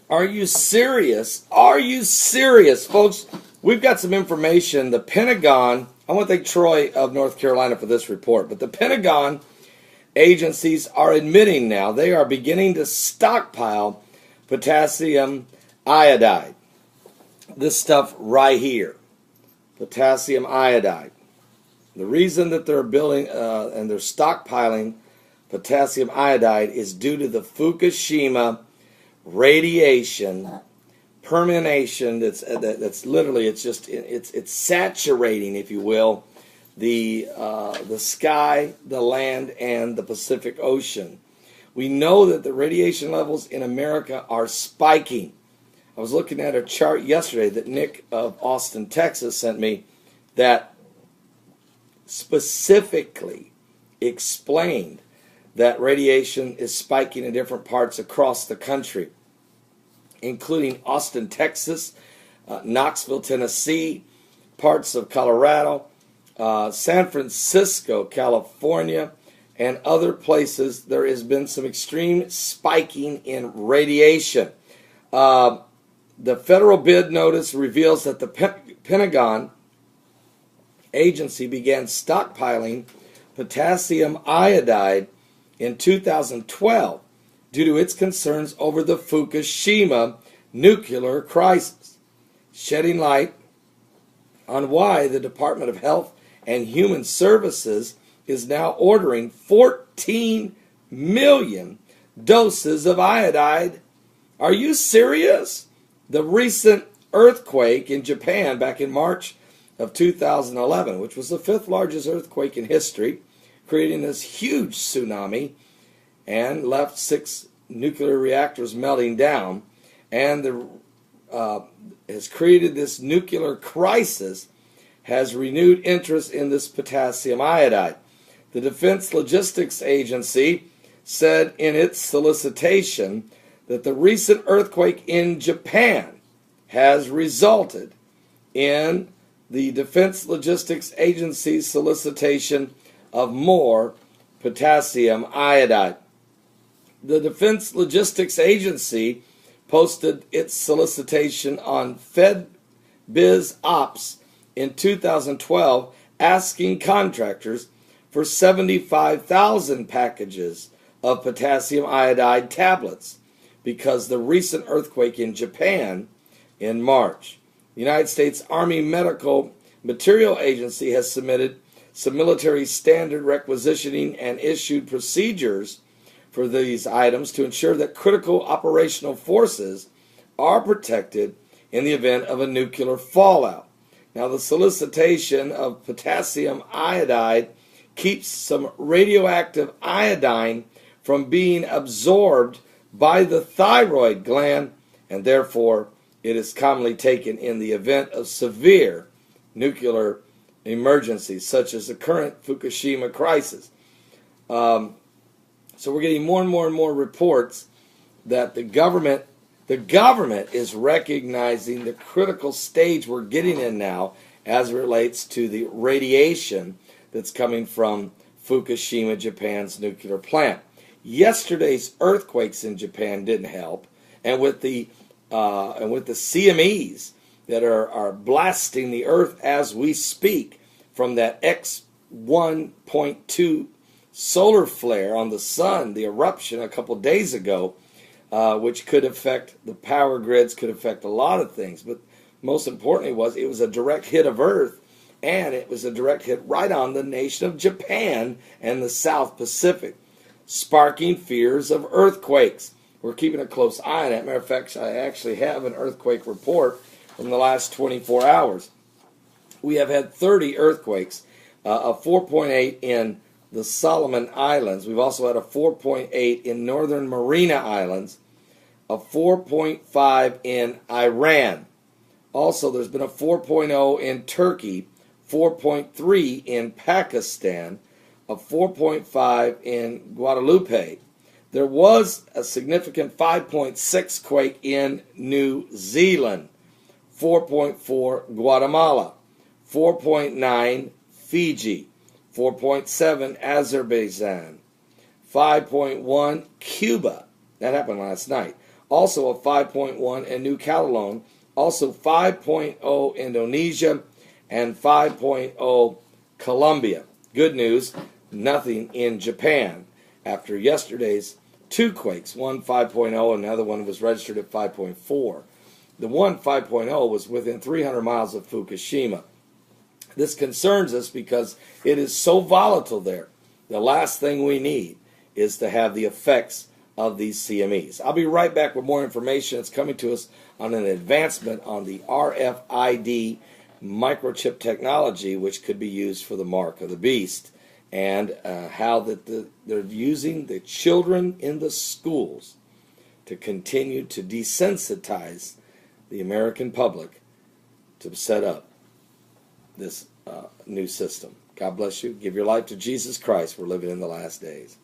Are you serious? Are you serious, folks? We've got some information. The Pentagon, I want to thank Troy of North Carolina for this report, but the Pentagon agencies are admitting now they are beginning to stockpile potassium iodide. This stuff right here, potassium iodide. The reason that they're building and they're stockpiling potassium iodide is due to the Fukushima radiation permeation. That's literally it's saturating, if you will, the sky, the land, and the Pacific Ocean. We know that the radiation levels in America are spiking. I was looking at a chart yesterday that Nick of Austin, Texas sent me that specifically explained that radiation is spiking in different parts across the country, including Austin, Texas, Knoxville, Tennessee, parts of Colorado, San Francisco, California, and other places. There has been some extreme spiking in radiation. The federal bid notice reveals that the Pentagon agency began stockpiling potassium iodide in 2012 due to its concerns over the Fukushima nuclear crisis, shedding light on why the Department of Health and Human Services is now ordering 14 million doses of iodide. Are you serious? The recent earthquake in Japan back in March of 2011, which was the fifth largest earthquake in history, creating this huge tsunami and left 6 nuclear reactors melting down, and has created this nuclear crisis, has renewed interest in this potassium iodide. The Defense Logistics Agency said in its solicitation that the recent earthquake in Japan has resulted in the Defense Logistics Agency's solicitation of more potassium iodide. The Defense Logistics Agency posted its solicitation on FedBiz Ops in 2012, asking contractors for 75,000 packages of potassium iodide tablets because the recent earthquake in Japan in March. The United States Army Medical Material Agency has submitted some military standard requisitioning and issued procedures for these items to ensure that critical operational forces are protected in the event of a nuclear fallout. Now, the solicitation of potassium iodide keeps some radioactive iodine from being absorbed by the thyroid gland, and therefore it is commonly taken in the event of severe nuclear emergencies, such as the current Fukushima crisis. So we're getting more and more reports that the government is recognizing the critical stage we're getting in now as it relates to the radiation that's coming from Fukushima, Japan's nuclear plant. Yesterday's earthquakes in Japan didn't help, and with the CMEs that are blasting the earth as we speak from that X1.2 solar flare on the sun, the eruption a couple days ago, which could affect the power grids, could affect a lot of things. But most importantly it was a direct hit of Earth, and it was a direct hit right on the nation of Japan and the South Pacific, sparking fears of earthquakes. We're keeping a close eye on it. Matter of fact, I actually have an earthquake report from the last 24 hours. We have had 30 earthquakes, a 4.8 in the Solomon Islands. We've also had a 4.8 in Northern Mariana Islands, a 4.5 in Iran. Also, there's been a 4.0 in Turkey, 4.3 in Pakistan, a 4.5 in Guadeloupe. There was a significant 5.6 quake in New Zealand, 4.4 Guatemala, 4.9 Fiji, 4.7 Azerbaijan, 5.1 Cuba. That happened last night. also a 5.1 in New Caledonia, also 5.0 Indonesia, and 5.0 Colombia. Good news, nothing in Japan after yesterday's two quakes, one 5.0 and another one was registered at 5.4. The one 5.0 was within 300 miles of Fukushima. This concerns us because it is so volatile there. The last thing we need is to have the effects of these CMEs. I'll be right back with more information that's coming to us on an advancement on the RFID microchip technology, which could be used for the mark of the beast, and how they're using the children in the schools to continue to desensitize the American public to set up this new system. God bless you. Give your life to Jesus Christ. We're living in the last days.